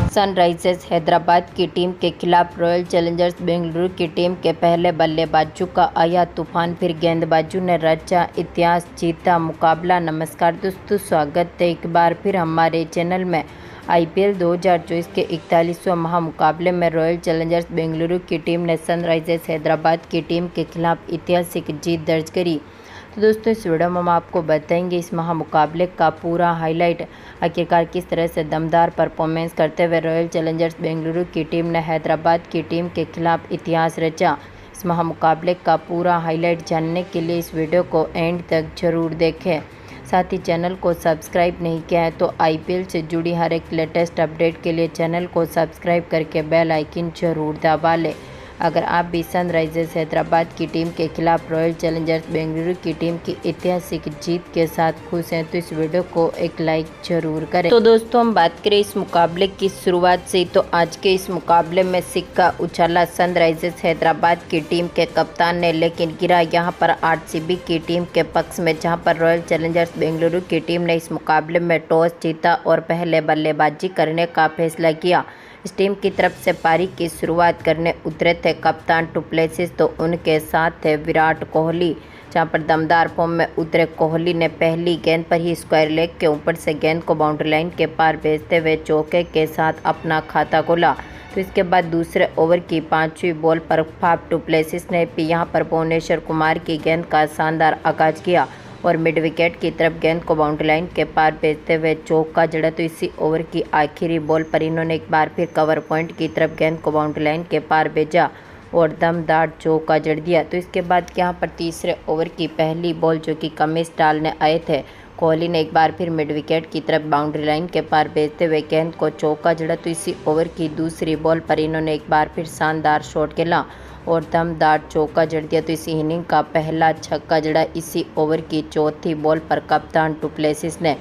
Sunrisers Hyderabad की team के खिलाफ रॉयल चैलेंजर्स बेंगलुरु की टीम के पहले बल्लेबाजों का आया तूफान, फिर गेंदबाजों ने रचा इतिहास, जीता मुकाबला। नमस्कार दोस्तों, स्वागत है एक बार फिर हमारे चैनल में। आईपीएल 2024 के 41वें महामुकाबले में रॉयल चैलेंजर्स बेंगलुरु की टीम ने सनराइजर्स हैदराबाद की टीम के खिलाफ ऐतिहासिक जीत दर्ज करी। तो दोस्तों, इस वीडियो में हम आपको बताएंगे इस महामुकाबले का पूरा हाईलाइट। आखिरकार किस तरह से दमदार परफॉर्मेंस करते हुए रॉयल चैलेंजर्स बेंगलुरु की टीम ने हैदराबाद की टीम के खिलाफ इतिहास रचा। इस महामुकाबले का पूरा हाईलाइट जानने के लिए इस वीडियो को एंड तक जरूर देखें। साथ ही चैनल को सब्सक्राइब नहीं किया है तो आईपीएल से जुड़ी हर एक लेटेस्ट अपडेट के लिए चैनल को सब्सक्राइब करके बेल आइकन जरूर दबा लें। अगर आप भी सनराइजर्स हैदराबाद की टीम के खिलाफ रॉयल चैलेंजर्स बेंगलुरु की टीम की ऐतिहासिक जीत के साथ खुश हैं तो इस वीडियो को एक लाइक जरूर करें। तो दोस्तों, हम बात करें इस मुकाबले की शुरुआत से, तो आज के इस मुकाबले में सिक्का उछाला सनराइजर्स हैदराबाद की टीम के कप्तान ने, लेकिन गिरा यहां पर आरसीबी की टीम के पक्ष में, जहां पर रॉयल चैलेंजर्स बेंगलुरु की टीम ने इस मुकाबले में टॉस जीता और पहले बल्लेबाजी करने का फैसला किया। इस टीम की तरफ से पारी की शुरुआत करने उतरे थे कप्तान डु प्लेसिस, तो उनके साथ थे विराट कोहली। जहां पर दमदार फॉर्म में उतरे कोहली ने पहली गेंद पर ही स्क्वायर लेग के ऊपर से गेंद को बाउंड्री लाइन के पार भेजते हुए चौके के साथ अपना खाता खोला। तो इसके बाद दूसरे ओवर की 5वीं बॉल पर फाफ डु प्लेसिस ने भी यहां पर भुवनेश्वर कुमार की गेंद का शानदार आगाज किया और मिड विकेट की तरफ गेंद को बाउंड्री लाइन के पार भेजते हुए चौका जड़ा। तो इसी ओवर की आखिरी बॉल पर इन्होंने एक बार फिर कवर पॉइंट की तरफ गेंद को बाउंड्री लाइन के पार भेजा और दमदार चौका जड़ दिया। तो इसके बाद यहाँ पर तीसरे ओवर की पहली बॉल जो कि कमिंस डालने आए थे, कोहली ने एक बार फिर मिड विकेट की तरफ बाउंड्री लाइन के पार भेजते हुए गेंद को चौका जड़ा। तो इसी ओवर की दूसरी बॉल पर इन्होंने एक बार फिर शानदार शॉट खेला और दमदार चौका जड़ दिया। तो इसी इनिंग का पहला छक्का जड़ा। इसी ओवर की चौथी बॉल पर कप्तान डु प्लेसिस ने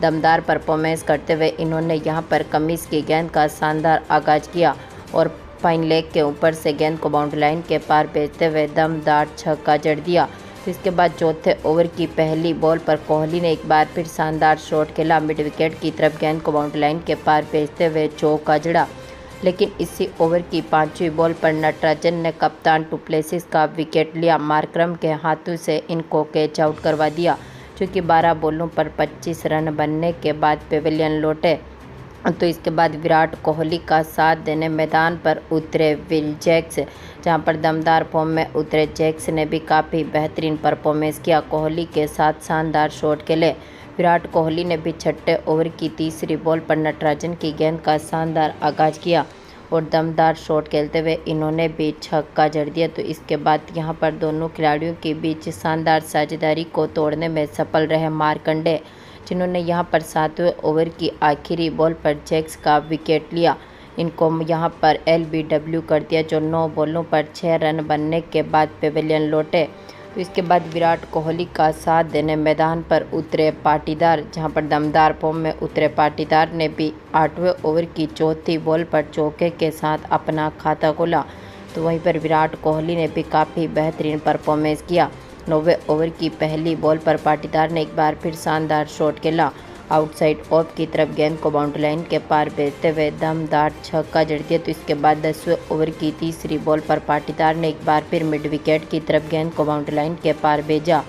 दमदार परफॉर्मेंस करते हुए इन्होंने यहां पर कमिंस की गेंद का शानदार आगाज किया और फाइन लेग के ऊपर से गेंद को बाउंड्री लाइन के पार भेजते हुए दमदार छक्का जड़ दिया। तो इसके बाद चौथे ओवर की पहली बॉल पर कोहली ने एक बार फिर शानदार शॉट खेला, मिड विकेट की तरफ गेंद को बाउंड्री लाइन के पार भेजते हुए चौका जड़ा। लेकिन इसी ओवर की 5वीं बॉल पर नटराजन ने कप्तान डु प्लेसिस का विकेट लिया। मार्करम के हाथों से इनको कैच आउट करवा दिया, क्योंकि 12 बॉलों पर 25 रन बनने के बाद पेविलियन लौटे। तो इसके बाद विराट कोहली का साथ देने मैदान पर उतरे विल जैक्स, जहां पर दमदार फॉर्म में उतरे जैक्स ने भी काफ़ी बेहतरीन परफॉर्मेंस किया। कोहली के साथ शानदार शॉट खेले। विराट कोहली ने भी छठे ओवर की तीसरी बॉल पर नटराजन की गेंद का शानदार आगाज किया और दमदार शॉट खेलते हुए इन्होंने भी छक्का जड़ दिया। तो इसके बाद यहां पर दोनों खिलाड़ियों के बीच शानदार साझेदारी को तोड़ने में सफल रहे मार्कंडे, जिन्होंने यहां पर 7वें ओवर की आखिरी बॉल पर जैक्स का विकेट लिया। इनको यहां पर LBW कर दिया, जो 9 बॉलों पर 6 रन बनने के बाद पेविलियन लौटे। तो इसके बाद विराट कोहली का साथ देने मैदान पर उतरे पाटीदार, जहां पर दमदार फॉर्म में उतरे पाटीदार ने भी 8वें ओवर की चौथी बॉल पर चौके के साथ अपना खाता खोला। तो वहीं पर विराट कोहली ने भी काफ़ी बेहतरीन परफॉर्मेंस किया। 9वें ओवर की पहली बॉल पर पाटीदार ने एक बार फिर शानदार शॉट खेला, आउटसाइड ऑफ की तरफ गेंद को बाउंड्री लाइन के पार भेजते हुए दमदार छक्का जड़ दिया। तो इसके बाद 10वें ओवर की तीसरी बॉल पर पाटीदार ने एक बार फिर मिड विकेट की तरफ गेंद को बाउंड्री लाइन के पार भेजा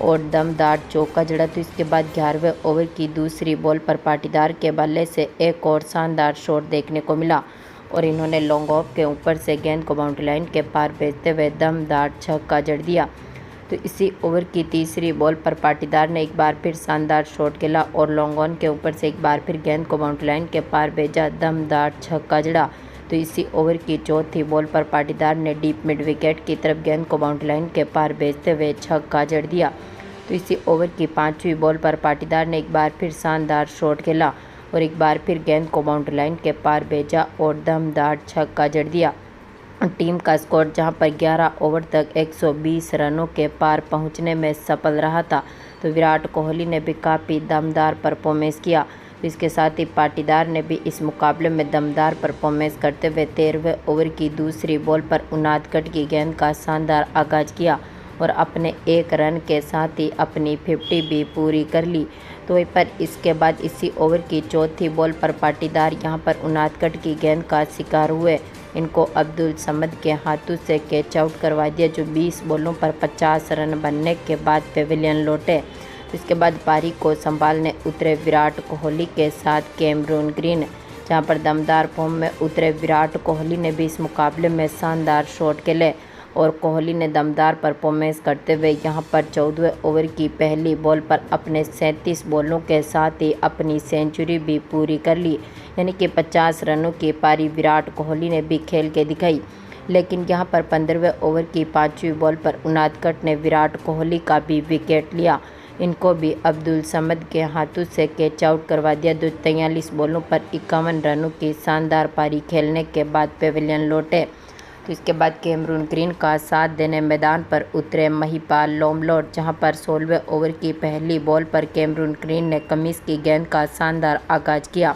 और दमदार चौका जड़ा। तो इसके बाद 11वें ओवर की दूसरी बॉल पर पाटीदार के बल्ले से एक और शानदार शॉट देखने को मिला और इन्होंने लॉन्ग ऑफ के ऊपर से गेंद को बाउंड्री लाइन के पार भेजते हुए दमदार छक्का जड़ दिया। तो इसी ओवर की तीसरी बॉल पर पाटीदार ने एक बार फिर शानदार शॉट खेला और लॉन्ग ऑन के ऊपर से एक बार फिर गेंद को बाउंड्री लाइन के पार भेजा, दमदार छक्का जड़ा। तो इसी ओवर की चौथी बॉल पर पाटीदार ने डीप मिड विकेट की तरफ गेंद को बाउंड्री लाइन के पार भेजते हुए छक्का जड़ दिया। तो इसी ओवर की 5वीं बॉल पर पाटीदार ने एक बार फिर शानदार शॉट खेला और एक बार फिर गेंद को बाउंड्री लाइन के पार भेजा और दमदार छक्का जड़ दिया। टीम का स्कोर जहां पर 11 ओवर तक 120 रनों के पार पहुंचने में सफल रहा था। तो विराट कोहली ने भी काफ़ी दमदार परफॉर्मेंस किया। इसके साथ ही पाटीदार ने भी इस मुकाबले में दमदार परफॉर्मेंस करते हुए 13वें ओवर की दूसरी बॉल पर उनादकट की गेंद का शानदार आगाज किया और अपने 1 रन के साथ ही अपनी 50 भी पूरी कर ली। तो वहीं पर इसके बाद इसी ओवर की चौथी बॉल पर पाटीदार यहां पर 59 की गेंद का शिकार हुए। इनको अब्दुल समद के हाथों से कैच आउट करवा दिया, जो 20 बॉलों पर 50 रन बनने के बाद पेविलियन लौटे। इसके बाद पारी को संभालने उतरे विराट कोहली के साथ कैमरून ग्रीन, जहां पर दमदार फॉर्म में उतरे विराट कोहली ने भी इस मुकाबले में शानदार शॉट खेले और कोहली ने दमदार परफॉर्मेंस करते हुए यहां पर 14वें ओवर की पहली बॉल पर अपने 37 बॉलों के साथ ही अपनी सेंचुरी भी पूरी कर ली, यानी कि 50 रनों की पारी विराट कोहली ने भी खेल के दिखाई। लेकिन यहां पर 15वें ओवर की 5वीं बॉल पर 59 ने विराट कोहली का भी विकेट लिया। इनको भी अब्दुल समद के हाथों से कैच आउट करवा दिया, जो 43 बॉलों पर 51 रनों की शानदार पारी खेलने के बाद पेविलियन लौटे। तो इसके बाद कैमरून ग्रीन का साथ देने मैदान पर उतरे महिपाल लोमलोट, जहां पर 16वें ओवर की पहली बॉल पर कैमरून ग्रीन ने कमीज की गेंद का शानदार आगाज किया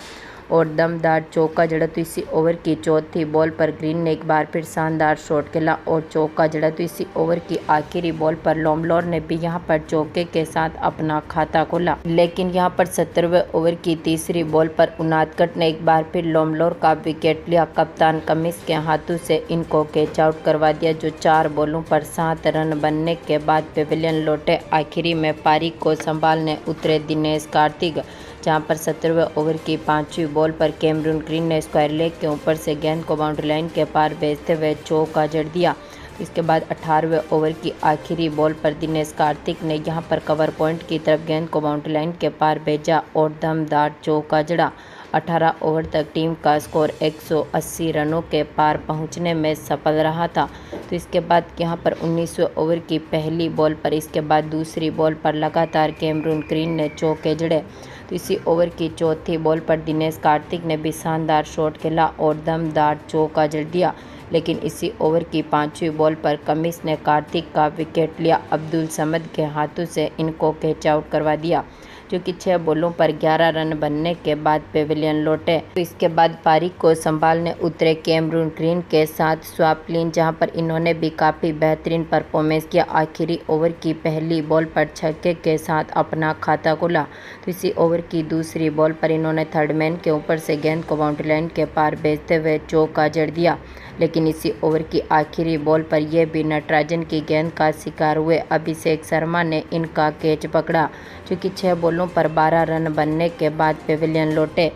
और दमदार चौका जड़ा। तो इसी ओवर की चौथी बॉल पर ग्रीन ने एक बार फिर शानदार शॉट खेला और चौका जड़ा। तो इसी ओवर की आखिरी बॉल पर लोमलोट ने भी यहां पर चौके के साथ अपना खाता खोला। लेकिन यहां पर 17वें ओवर की तीसरी बॉल पर 59 ने एक बार फिर लोमलोट का विकेट लिया। कप्तान कमीज के हाथों से इनको कैच आउट करवा दिया, जो 4 बॉलों पर 7 रन बनने के बाद पेविलियन लौटे। आखिरी में पारी को संभालने उतरे दिनेश कार्तिक, जहां पर 17वें ओवर की 5वीं बॉल पर कैमरून ग्रीन ने स्क्वायर लेग के ऊपर से गेंद को बाउंड्री लाइन के पार भेजते हुए चौका जड़ दिया। इसके बाद 18वें ओवर की आखिरी बॉल पर दिनेश कार्तिक ने यहां पर कवर पॉइंट की तरफ गेंद को बाउंड्री लाइन के पार भेजा और दमदार चौका जड़ा। 18 ओवर तक टीम का स्कोर 180 रनों के पार पहुंचने में सफल रहा था। तो इसके बाद यहां पर 19वें ओवर की पहली बॉल पर इसके बाद दूसरी बॉल पर लगातार कैमरून ग्रीन ने चौके जड़े। तो इसी ओवर की चौथी बॉल पर दिनेश कार्तिक ने भी शानदार शॉट खेला और दमदार चौका जड़ दिया। लेकिन इसी ओवर की 5वीं बॉल पर कमिंस ने कार्तिक का विकेट लिया। अब्दुल समद के हाथों से इनको कैच आउट करवा दिया, जो कि 6 बॉलों पर 11 रन बनने के बाद पेविलियन लौटे। तो इसके बाद पारी को संभालने उतरे कैमरून ग्रीन के साथ स्वापलिन, जहां पर इन्होंने भी काफ़ी बेहतरीन परफॉर्मेंस किया। आखिरी ओवर की पहली बॉल पर छक्के के साथ अपना खाता खोला। तो इसी ओवर की दूसरी बॉल पर इन्होंने थर्ड मैन के ऊपर से गेंद को बाउंड्री लाइन के पार भेजते हुए चौका जड़ दिया। लेकिन इसी ओवर की आखिरी बॉल पर यह भी नटराजन की गेंद का शिकार हुए। अभिषेक शर्मा ने इनका कैच पकड़ा, जो कि 6 बॉलों पर 12 रन बनने के बाद पेविलियन लौटे।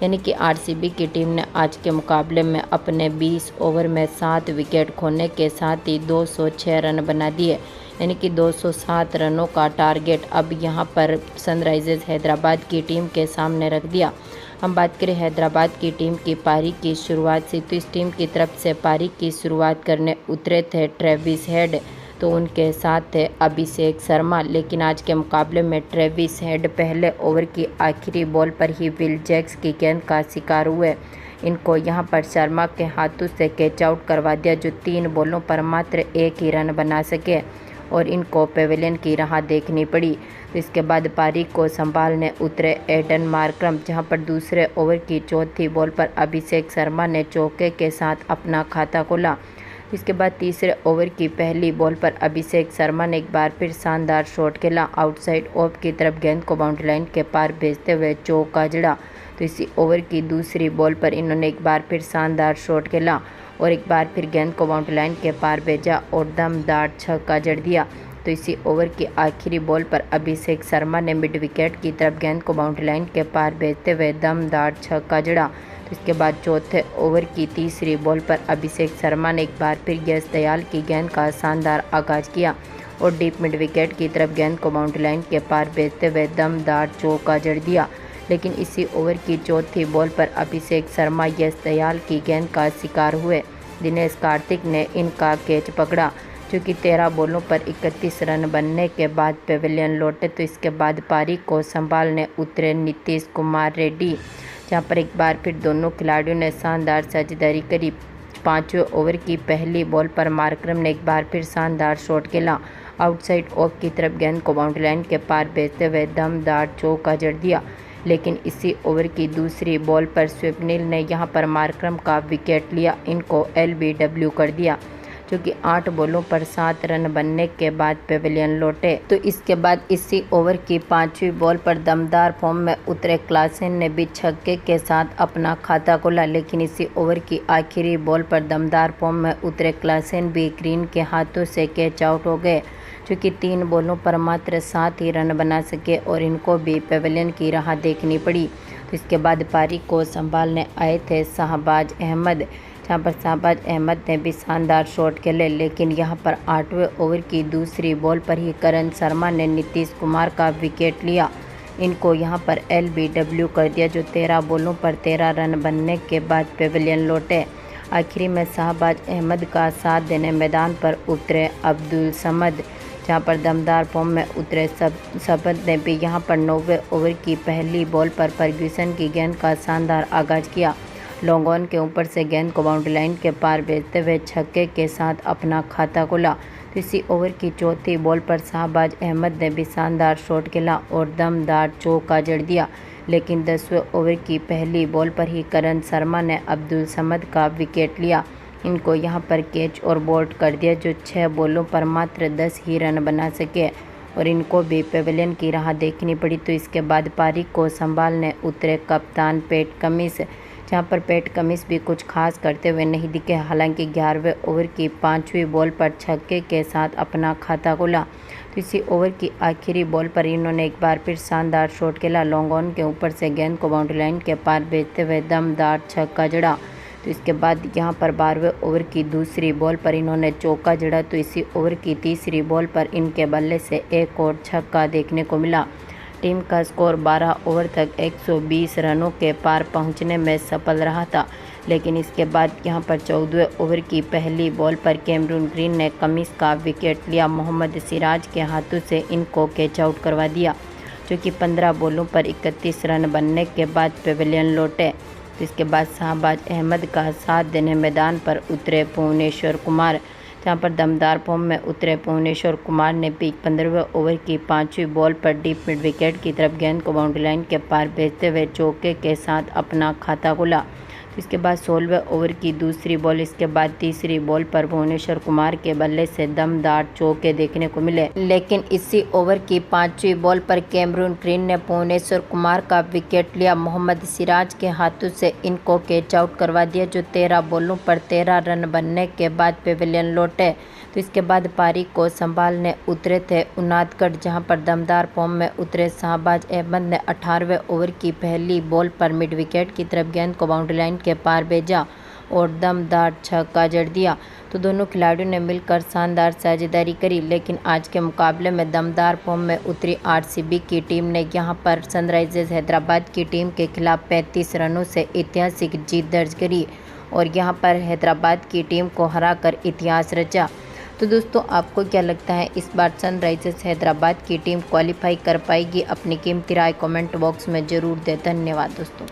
यानी कि आरसीबी की टीम ने आज के मुकाबले में अपने 20 ओवर में 7 विकेट खोने के साथ ही 206 रन बना दिए, यानी कि 207 रनों का टारगेट अब यहां पर सनराइजर्स हैदराबाद की टीम के सामने रख दिया। हम बात करें हैदराबाद की टीम की पारी की शुरुआत से, तो इस टीम की तरफ से पारी की शुरुआत करने उतरे थे ट्रेविस हेड, तो उनके साथ थे अभिषेक शर्मा। लेकिन आज के मुकाबले में ट्रेविस हेड पहले ओवर की आखिरी बॉल पर ही विल जैक्स की गेंद का शिकार हुए। इनको यहां पर शर्मा के हाथों से कैच आउट करवा दिया, जो 3 बॉलों पर मात्र 1 ही रन बना सके और इनको पेविलियन की राह देखनी पड़ी। तो इसके बाद पारी को संभालने उतरे एडन मार्करम, जहां पर दूसरे ओवर की चौथी बॉल पर अभिषेक शर्मा ने चौके के साथ अपना खाता खोला। इसके बाद तीसरे ओवर की पहली बॉल पर अभिषेक शर्मा ने एक बार फिर शानदार शॉट खेला। आउटसाइड ऑफ की तरफ गेंद को बाउंड्री लाइन के पार भेजते हुए चौका जड़ा। तो इसी ओवर की दूसरी बॉल पर इन्होंने एक बार फिर शानदार शॉट खेला और एक बार फिर गेंद को बाउंड्री लाइन के पार भेजा और दमदार छक्का जड़ दिया। तो इसी ओवर की आखिरी बॉल पर अभिषेक शर्मा ने मिड विकेट की तरफ गेंद को बाउंड्री लाइन के पार भेजते हुए दमदार छक्का जड़ा। तो इसके बाद चौथे ओवर की तीसरी बॉल पर अभिषेक शर्मा ने एक बार फिर यश दयाल की गेंद का शानदार आगाज किया और डीप मिड विकेट की तरफ गेंद को बाउंड्री लाइन के पार भेजते हुए दमदार चौका जड़ दिया। लेकिन इसी ओवर की चौथी बॉल पर अभिषेक शर्मा यश दयाल की गेंद का शिकार हुए। दिनेश कार्तिक ने इनका कैच पकड़ा, जो कि 13 बॉलों पर 31 रन बनने के बाद पेविलियन लौटे। तो इसके बाद पारी को संभालने उतरे नीतीश कुमार रेड्डी, जहां पर एक बार फिर दोनों खिलाड़ियों ने शानदार साझेदारी करी। 5वें ओवर की पहली बॉल पर मार्करम ने एक बार फिर शानदार शॉट खेला। आउटसाइड ऑफ की तरफ गेंद को बाउंड्री लाइन के पार भेजते हुए दमदार चौका जड़ दिया। लेकिन इसी ओवर की दूसरी बॉल पर स्वप्निल ने यहां पर मार्करम का विकेट लिया, इनको LBW कर दिया, जो कि 8 बॉलों पर 7 रन बनने के बाद पेविलियन लौटे। तो इसके बाद इसी ओवर की 5वीं बॉल पर दमदार फॉर्म में उतरे क्लासेन ने भी छक्के के साथ अपना खाता खोला, लेकिन इसी ओवर की आखिरी बॉल पर दमदार फॉर्म में उतरे क्लासेन भी ग्रीन के हाथों से कैच आउट हो गए, जो कि 3 बॉलों पर मात्र 7 ही रन बना सके और इनको भी पेविलियन की राह देखनी पड़ी। तो इसके बाद पारी को संभालने आए थे शाहबाज अहमद, जहां पर शाहबाज अहमद ने भी शानदार शॉट खेले, लेकिन यहां पर 8वें ओवर की दूसरी बॉल पर ही करण शर्मा ने नीतीश कुमार का विकेट लिया। इनको यहां पर LBW कर दिया, जो 13 बॉलों पर 13 रन बनने के बाद पेविलियन लौटे। आखिरी में शाहबाज अहमद का साथ देने मैदान पर उतरे अब्दुल समद, जहां पर दमदार फॉर्म में उतरे समद ने भी यहां पर 9वें ओवर की पहली बॉल पर फर्ग्यूसन की गेंद का शानदार आगाज किया। लॉन्ग ऑन के ऊपर से गेंद को बाउंड्री लाइन के पार भेजते हुए छक्के के साथ अपना खाता खोला। तो इसी ओवर की चौथी बॉल पर शाहबाज अहमद ने भी शानदार शॉट खेला और दमदार चौका जड़ दिया, लेकिन 10वें ओवर की पहली बॉल पर ही करण शर्मा ने अब्दुल समद का विकेट लिया। इनको यहां पर कैच और बोल्ड कर दिया, जो 6 बॉलों पर मात्र 10 ही रन बना सके और इनको भी पेविलियन की राह देखनी पड़ी। तो इसके बाद पारी को संभालने उतरे कप्तान पैट कमिंस, जहां पर पैट कमिंस भी कुछ खास करते हुए नहीं दिखे। हालांकि 11वें ओवर की 5वीं बॉल पर छक्के के साथ अपना खाता खोला। तो इसी ओवर की आखिरी बॉल पर इन्होंने एक बार फिर शानदार शॉट खेला। लॉन्ग ऑन के ऊपर से गेंद को बाउंड्री लाइन के पार भेजते हुए दमदार छक्का जड़ा। तो इसके बाद यहां पर 12वें ओवर की दूसरी बॉल पर इन्होंने चौका जड़ा। तो इसी ओवर की तीसरी बॉल पर इनके बल्ले से एक और छक्का देखने को मिला। टीम का स्कोर 12 ओवर तक 120 रनों के पार पहुंचने में सफल रहा था, लेकिन इसके बाद यहां पर 14वें ओवर की पहली बॉल पर कैमरून ग्रीन ने कमिंस का विकेट लिया। मोहम्मद सिराज के हाथों से इनको कैच आउट करवा दिया, जो कि 15 बॉलों पर 31 रन बनने के बाद पेविलियन लौटे। तो इसके बाद शाहबाज अहमद का साथ देने मैदान पर उतरे भुवनेश्वर कुमार, जहां पर दमदार फॉर्म में उतरे भुवनेश्वर कुमार ने भी 15वें ओवर की 5वीं बॉल पर डीप मिड विकेट की तरफ गेंद को बाउंड्री लाइन के पार भेजते हुए चौके के साथ अपना खाता खोला। इसके बाद 16वें ओवर की दूसरी बॉल, इसके बाद तीसरी बॉल पर भुवनेश्वर कुमार के बल्ले से दमदार चौके देखने को मिले, लेकिन इसी ओवर की 5वीं बॉल पर कैमरून ग्रीन ने भुवनेश्वर कुमार का विकेट लिया। मोहम्मद सिराज के हाथों से इनको कैच आउट करवा दिया, जो 13 बॉलों पर 13 रन बनने के बाद पेविलियन लौटे। तो इसके बाद पारी को संभालने उतरे थे उनादगढ़, जहां पर दमदार फॉर्म में उतरे शाहबाज अहमद ने 18वें ओवर की पहली बॉल पर मिड विकेट की तरफ गेंद को बाउंड्री लाइन के पार भेजा और दमदार छक्का जड़ दिया। तो दोनों खिलाड़ियों ने मिलकर शानदार साझेदारी करी, लेकिन आज के मुकाबले में दमदार फॉर्म में उतरी RCB की टीम ने यहां पर सनराइजर्स हैदराबाद की टीम के खिलाफ 35 रनों से ऐतिहासिक जीत दर्ज करी और यहां पर हैदराबाद की टीम को हराकर इतिहास रचा। तो दोस्तों, आपको क्या लगता है इस बार सनराइजर्स हैदराबाद की टीम क्वालिफाई कर पाएगी? अपनी कीमती राय कमेंट बॉक्स में ज़रूर दें। धन्यवाद दोस्तों।